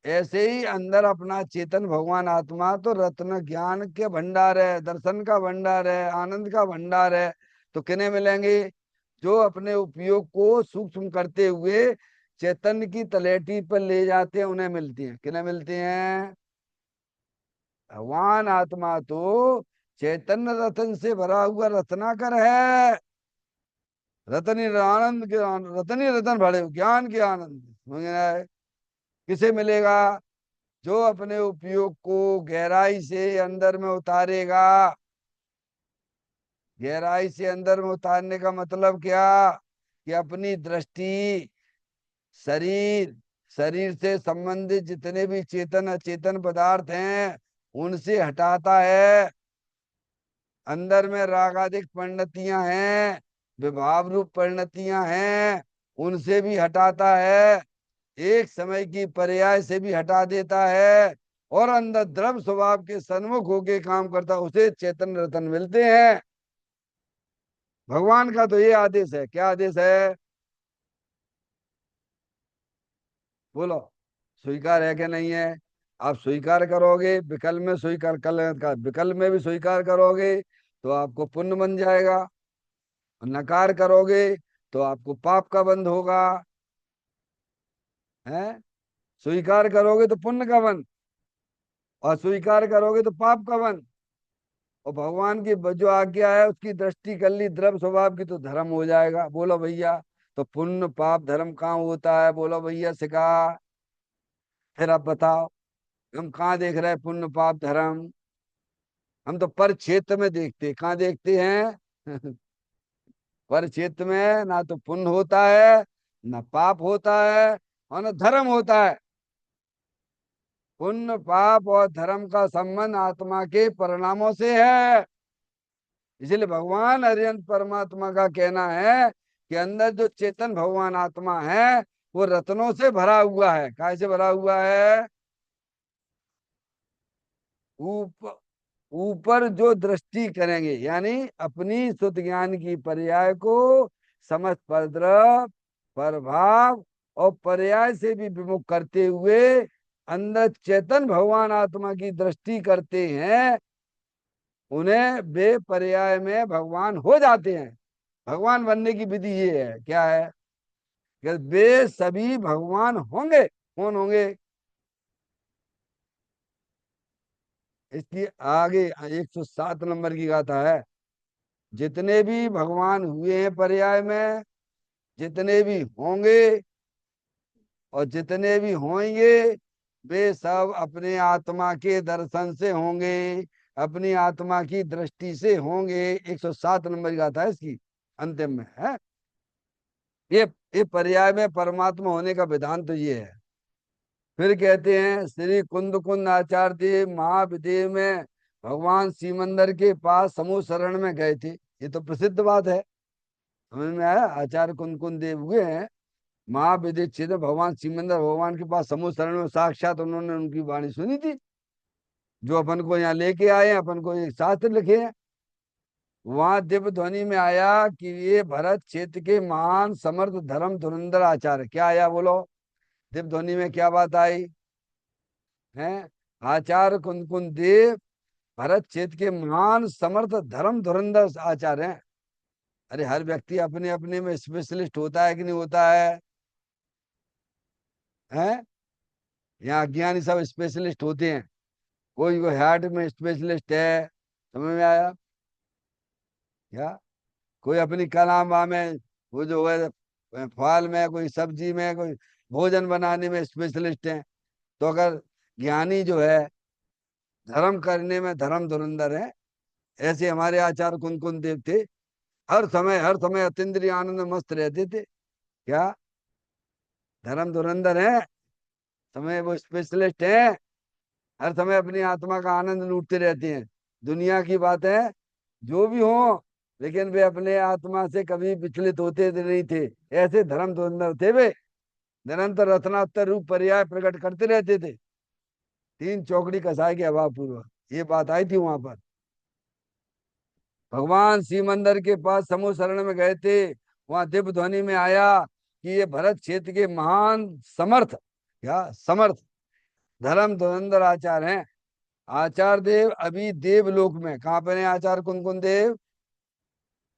ऐसे ही अंदर अपना चेतन भगवान आत्मा तो रत्न ज्ञान के भंडार है, दर्शन का भंडार है, आनंद का भंडार है। तो किन्हें मिलेंगे, जो अपने उपयोग को सूक्ष्म करते हुए चैतन्य की तलहटी पर ले जाते हैं, उन्हें मिलती हैं। किन्हें मिलती हैं, भगवान आत्मा तो चैतन्य रतन से भरा हुआ रत्नाकर है। रतन ही आनंद के, रतन ही रतन भरे ज्ञान के आनंद, समझ में आए। किसे मिलेगा? जो अपने उपयोग को गहराई से अंदर में उतारेगा। गहराई से अंदर में उतारने का मतलब क्या? कि अपनी दृष्टि, शरीर, शरीर से संबंधित जितने भी चेतन अचेतन पदार्थ हैं उनसे हटाता है। अंदर में रागादिक परिणतियां हैं, विभाव रूप परिणतियां हैं, उनसे भी हटाता है। एक समय की पर्याय से भी हटा देता है। और अंदर द्रव्य स्वभाव के सन्मुख होके काम करता, उसे चेतन रतन मिलते हैं। भगवान का तो ये आदेश है। क्या आदेश है? बोलो। स्वीकार है कि नहीं है? आप स्वीकार करोगे, विकल्प में स्वीकार का विकल्प में भी स्वीकार करोगे तो आपको पुण्य बन जाएगा। और नकार करोगे तो आपको पाप का बंध होगा। है? स्वीकार करोगे तो पुण्य का बंध, और स्वीकार करोगे तो पाप का बंध। और भगवान की जो आज्ञा है उसकी दृष्टि कर ली द्रव्य स्वभाव की तो धर्म हो जाएगा। बोलो भैया। तो पुण्य पाप धर्म कहाँ होता है? बोलो भैया सिखा। फिर आप बताओ। हम कहाँ देख रहे हैं पुण्य पाप धर्म? हम तो पर क्षेत्र में देखते, कहाँ देखते हैं? पर क्षेत्र में ना तो पुण्य होता है, ना पाप होता है, और ना धर्म होता है। पुण्य पाप और धर्म का संबंध आत्मा के परिणामों से है। इसलिए भगवान हरिहंस परमात्मा का कहना है कि अंदर जो चेतन भगवान आत्मा है वो रत्नों से भरा हुआ है। कैसे भरा हुआ है? ऊपर, ऊपर जो दृष्टि करेंगे यानी अपनी शुद्ध ज्ञान की पर्याय को समस्त परद्रव, प्रभाव और पर्याय से भी विमुख करते हुए अंदर चेतन भगवान आत्मा की दृष्टि करते हैं, उन्हें वे पर्याय में भगवान हो जाते हैं। भगवान बनने की विधि ये है। क्या है? कि वे सभी भगवान होंगे। कौन होंगे? इसकी आगे 107 नंबर की गाथा है। जितने भी भगवान हुए हैं पर्याय में, जितने भी होंगे और जितने भी होंगे, वे सब अपने आत्मा के दर्शन से होंगे, अपनी आत्मा की दृष्टि से होंगे। 107 नंबर की गाथा है इसकी अंतिम में है। ये ये पर्याय में परमात्मा होने का विधान तो ये है। फिर कहते हैं श्री कुंद कुंद आचार्य देव महाविदेव में भगवान सीमंदर के पास समूह शरण में गए थे। ये तो प्रसिद्ध बात है। समझ में आया? आचार्य कुंद कुंद देव हुए हैं महाविदित क्षेत्र भगवान सीमंदर भगवान के पास समूह शरण में, साक्षात उन्होंने उनकी वाणी सुनी थी जो अपन को यहाँ लेके आए हैं, अपन को एक शास्त्र लिखे हैं। वहां दिव्य ध्वनि में आया कि ये भरत क्षेत्र के महान समर्थ धर्म धुरंधर आचार्य। क्या आया? बोलो। दिव्य ध्वनि में क्या बात आई है? आचार्य कुंद कुंद देव भरत क्षेत्र के महान समर्थ धर्म धुरंधर आचार्य हैं। अरे हर व्यक्ति अपने अपने में स्पेशलिस्ट होता है कि नहीं होता है? हैं? यहाँ अज्ञानी सब स्पेशलिस्ट होते हैं। कोई हार्ट में स्पेशलिस्ट है। समझ में आया? क्या? कोई अपनी कला में, वो जो है फल में, कोई सब्जी में, कोई भोजन बनाने में स्पेशलिस्ट है। तो अगर ज्ञानी जो है धर्म करने में धर्म धुरंधर है, ऐसे हमारे आचार्य कुंद कुंद देव थे। हर समय अतीन्द्रिय आनंद में मस्त रहते थे। क्या? धर्म धुरंधर है, समय वो स्पेशलिस्ट है। हर समय अपनी आत्मा का आनंद लूटते रहते हैं। दुनिया की बात है जो भी हो, लेकिन वे अपने आत्मा से कभी विचलित होते नहीं थे। ऐसे धर्म धुरंधर थे वे। निरंतर रत्नात्तर रूप पर्याय प्रकट करते रहते थे। तीन चौकड़ी कसाई के अभाव पूर्वक ये बात आई थी वहां पर। भगवान सीमंदर के पास समूह शरण में गए थे। वहां दिव्य ध्वनि में आया कि ये भरत क्षेत्र के महान समर्थ, क्या समर्थ धर्म धुरंधर आचार्य हैं। आचार्य देव अभी देवलोक में, कहाँ पर है आचार्य कुंद कुंद देव?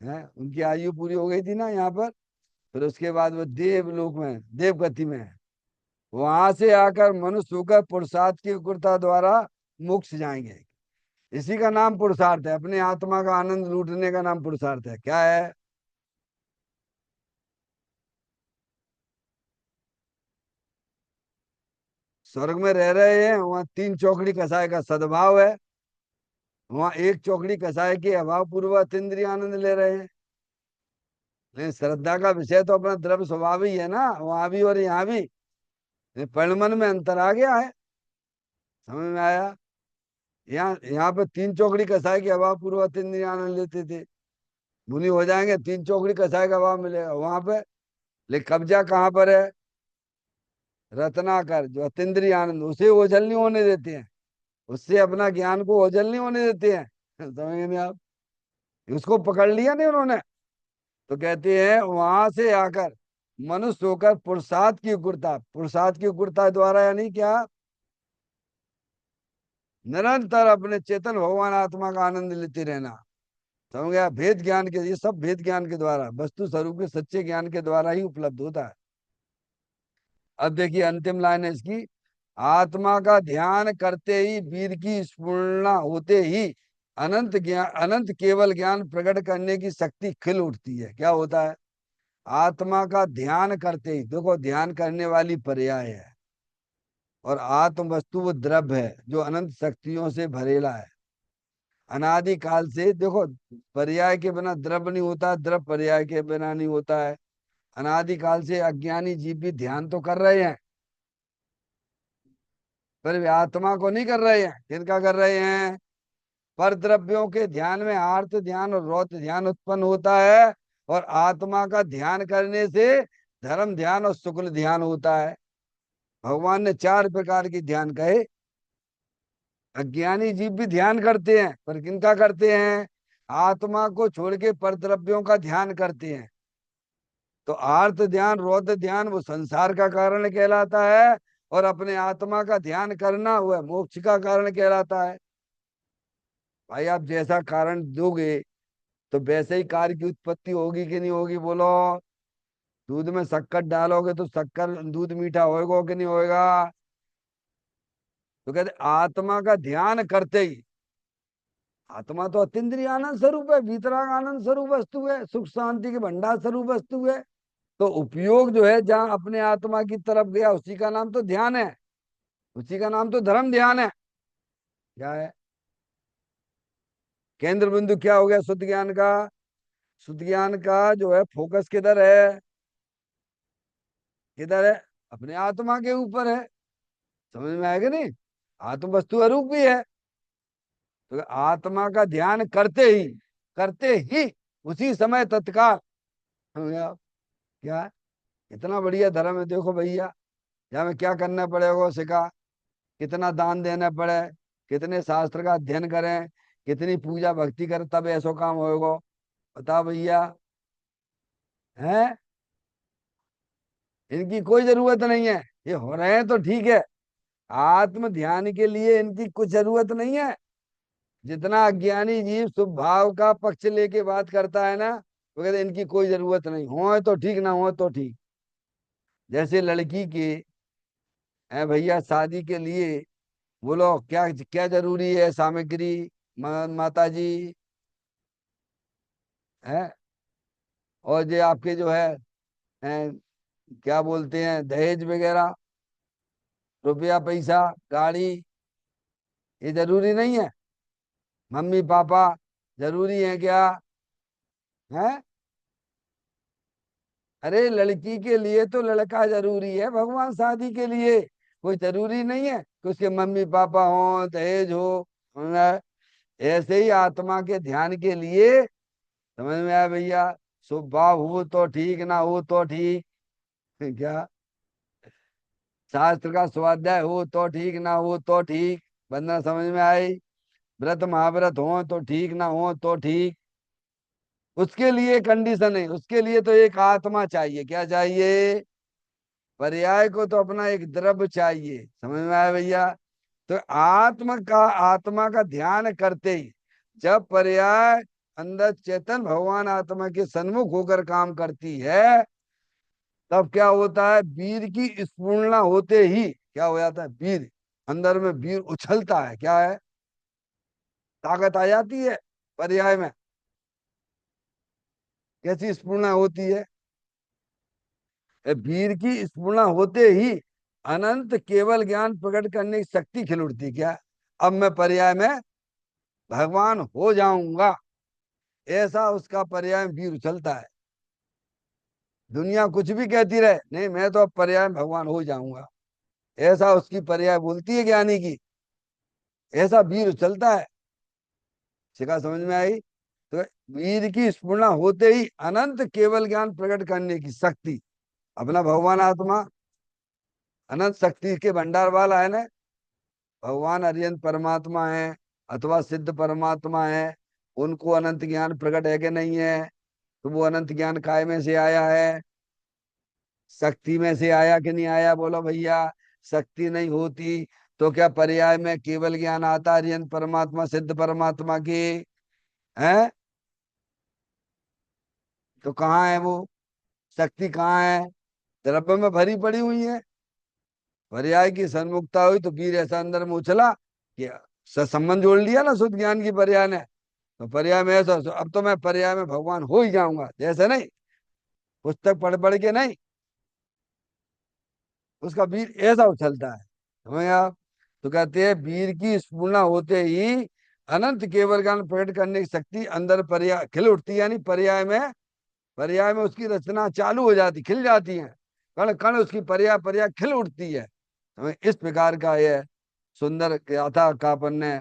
हैं? उनकी आयु पूरी हो गई थी ना यहाँ पर। फिर उसके बाद वो देवलोक में, देवगति में है। वहां से आकर मनुष्य होकर पुरुषार्थ की उग्रता द्वारा मोक्ष जाएंगे। इसी का नाम पुरुषार्थ है। अपने आत्मा का आनंद लूटने का नाम पुरुषार्थ है। क्या है? स्वर्ग में रह रहे हैं, वहां 3 चौकड़ी कसाय का सद्भाव है, वहां 1 चौकड़ी कसाय के अभाव पूर्वक इंद्रिय आनंद ले रहे हैं। लेकिन श्रद्धा का विषय तो अपना द्रव्य स्वभाव ही है ना, वहां भी और यहाँ भी। परिणमन में अंतर आ गया है, समझ में आया? यहाँ पे 3 चौकड़ी कसाय के अभाव पूर्वक इंद्रिय आनंद लेते थे, मुनि हो जाएंगे 3 चौकड़ी कसाय का अभाव मिलेगा वहां पे। लेकिन कब्जा कहाँ पर है? रत्नाकर जो अतीन्द्रिय आनंद, उसे ओझल नहीं होने देते हैं, उससे अपना ज्ञान को ओझल नहीं होने देते हैं। समझ नहीं आप? उसको पकड़ लिया नहीं उन्होंने, तो कहते हैं वहां से आकर मनुष्य होकर पुरुषार्थ की उग्रता, पुरुषार्थ की उग्रता द्वारा यानी क्या, निरंतर अपने चेतन भगवान आत्मा का आनंद लेते रहना। समझ गया? भेद ज्ञान के, ये सब भेद ज्ञान के द्वारा, वस्तु स्वरूप के सच्चे ज्ञान के द्वारा ही उपलब्ध होता है। अब देखिए अंतिम लाइन है इसकी, आत्मा का ध्यान करते ही वीर की स्फुरणा होते ही अनंत ज्ञान, अनंत केवल ज्ञान प्रकट करने की शक्ति खिल उठती है। क्या होता है? आत्मा का ध्यान करते ही, देखो ध्यान करने वाली पर्याय है, और आत्म वस्तु वो द्रव्य है जो अनंत शक्तियों से भरेला है। अनादि काल से देखो, पर्याय के बिना द्रव्य नहीं होता, द्रव्य पर्याय के बिना नहीं होता है। अनादि काल से अज्ञानी जीव भी ध्यान तो कर रहे हैं, पर वे आत्मा को नहीं कर रहे हैं। किनका कर रहे हैं? पर द्रव्यों के ध्यान में आर्त ध्यान और रौत ध्यान उत्पन्न होता है, और आत्मा का ध्यान करने से धर्म ध्यान और शुक्ल ध्यान होता है। भगवान ने 4 प्रकार की ध्यान कहे। अज्ञानी जीव भी ध्यान करते हैं, पर किनका करते हैं? आत्मा को छोड़ के पर द्रव्यों का ध्यान करते हैं। तो आर्त ध्यान रौद्र ध्यान वो संसार का कारण कहलाता है, और अपने आत्मा का ध्यान करना वह मोक्ष का कारण कहलाता है। भाई आप जैसा कारण दोगे तो वैसे ही कार्य की उत्पत्ति होगी कि नहीं होगी, बोलो? दूध में शक्कर डालोगे तो शक्कर, दूध मीठा होएगा कि नहीं होएगा? तो कहते आत्मा का ध्यान करते ही, आत्मा तो अतीन्द्रिय आनंद स्वरूप है, भीतराग आनंद स्वरूप वस्तु है, सुख शांति के भंडार स्वरूप वस्तु है। तो उपयोग जो है जहाँ अपने आत्मा की तरफ गया, उसी का नाम तो ध्यान है, उसी का नाम तो धर्म ध्यान है। क्या है? केंद्र बिंदु क्या हो गया शुद्ध ज्ञान का? शुद्ध ज्ञान का जो है फोकस किधर है? किधर है? अपने आत्मा के ऊपर है। समझ में आएगा नहीं? आत्म वस्तु अरूप भी है। तो आत्मा का ध्यान करते ही उसी समय तत्काल, समझ गए आप? क्या है? इतना बढ़िया धर्म है, देखो भैया, यहाँ में क्या करना पड़ेगा वो सिखा, कितना दान देना पड़े, कितने शास्त्र का अध्ययन करें, कितनी पूजा भक्ति करें, तब ऐसा काम होगा। बताओ भैया, है? इनकी कोई जरूरत नहीं है, ये हो रहे हैं तो ठीक है। आत्म ध्यान के लिए इनकी कुछ जरूरत नहीं है। जितना अज्ञानी जीव शुभ भाव का पक्ष लेके बात करता है ना, वो कहते इनकी कोई जरूरत नहीं, हो तो ठीक ना हो तो ठीक। जैसे लड़की की है भैया शादी के लिए, बोलो क्या क्या जरूरी है सामग्री, माता जी, है? और ये आपके जो है, क्या बोलते हैं, दहेज वगैरह, रुपया पैसा, गाड़ी, ये जरूरी नहीं है? मम्मी पापा जरूरी है क्या? है? अरे लड़की के लिए तो लड़का जरूरी है, भगवान शादी के लिए कोई जरूरी नहीं है कि उसके मम्मी पापा हो, दहेज हो। समझ? ऐसे ही आत्मा के ध्यान के लिए, समझ में आया भैया, शुभ भाव हो तो ठीक, ना हो तो ठीक। क्या? शास्त्र का स्वाध्याय हो तो ठीक, ना हो तो ठीक। बंदा समझ में आई? व्रत महाव्रत हो तो ठीक, ना हो तो ठीक। उसके लिए कंडीशन है, उसके लिए तो एक आत्मा चाहिए। क्या चाहिए? पर्याय को तो अपना एक द्रव्य चाहिए। समझ में आया भैया? तो आत्मा का ध्यान करते ही जब पर्याय अंदर चेतन भगवान आत्मा के सन्मुख होकर काम करती है, तब क्या होता है? वीर की स्फुरणा होते ही क्या हो जाता है? वीर, अंदर में वीर उछलता है। क्या है? ताकत आ जाती है पर्याय में। कैसी स्फुरणा होती है? वीर की स्फुरणा होते ही अनंत केवल ज्ञान प्रकट करने की शक्ति खिल उठती। क्या? अब मैं पर्याय में भगवान हो जाऊंगा, ऐसा उसका पर्याय में वीर उछलता है। दुनिया कुछ भी कहती रहे, नहीं मैं तो अब पर्याय में भगवान हो जाऊंगा, ऐसा उसकी पर्याय बोलती है ज्ञानी की। ऐसा वीर उछलता है। शिखा समझ में आई? तो वीर की स्फुरना होते ही अनंत केवल ज्ञान प्रकट करने की शक्ति, अपना भगवान आत्मा अनंत शक्ति के भंडार वाला है ना। भगवान अरियंत परमात्मा है अथवा सिद्ध परमात्मा है, उनको अनंत ज्ञान प्रकट है कि नहीं है? तो वो अनंत ज्ञान काय में से आया है? शक्ति में से आया कि नहीं आया? बोलो भैया। शक्ति नहीं होती तो क्या पर्याय में केवल ज्ञान आता अरियंत परमात्मा सिद्ध परमात्मा की? है? तो कहाँ है वो शक्ति? कहाँ है? द्रव्य में भरी पड़ी हुई है। पर्याय की सन्मुखता हुई तो वीर ऐसा अंदर में उछला कि संबंध जोड़ लिया ना शुद्ध ज्ञान की पर्याय ने। तो पर्याय में ऐसा, अब तो मैं पर्याय में भगवान हो ही जाऊंगा, जैसे नहीं पुस्तक पढ़ पढ़ के नहीं, उसका वीर ऐसा उछलता है। समझ आप? तो कहते हैं वीर की स्फुरना होते ही अनंत केवल ज्ञान प्रकट करने की शक्ति अंदर पर्याय खिल उठती है, यानी पर्याय में उसकी रचना चालू हो जाती, खिल जाती है। कण कण उसकी पर्याय पर्याय खिल उठती है। हमें इस प्रकार का यह सुंदर गाथा का अपन ने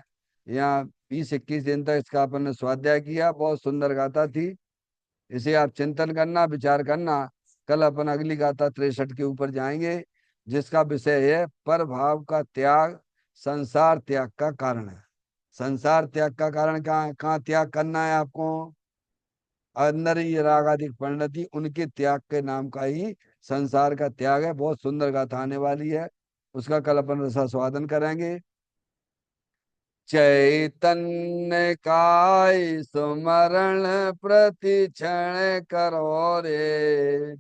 यहाँ 20-21 दिन तक इसका अपन ने स्वाध्याय किया। बहुत सुंदर गाथा थी। इसे आप चिंतन करना, विचार करना। कल अपन अगली गाथा 63 के ऊपर जाएंगे, जिसका विषय है पर भाव का त्याग संसार त्याग का कारण है। संसार त्याग का कारण कहाँ है? कहाँ त्याग करना है आपको? अंदर ही राग आदि परिणति, उनके त्याग के नाम का ही संसार का त्याग है। बहुत सुंदर गाथा आने वाली है, उसका कल अपन रसास्वादन करेंगे। चैतन्य काय सुमरण प्रति क्षण करो रे,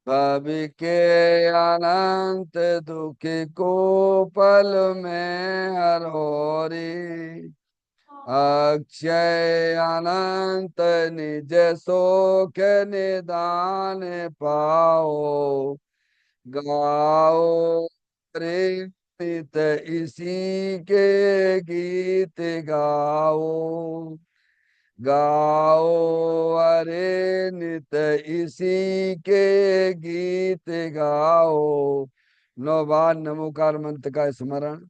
कवि के अनंत दुख को पल में हरो रे, अक्षय अनंत निज सोख निदान पाओ, गाओ रे नित इसी के गीत गाओ, गाओ अरे नित इसी के गीत गाओ। 9 बार नमोकार मंत्र का स्मरण।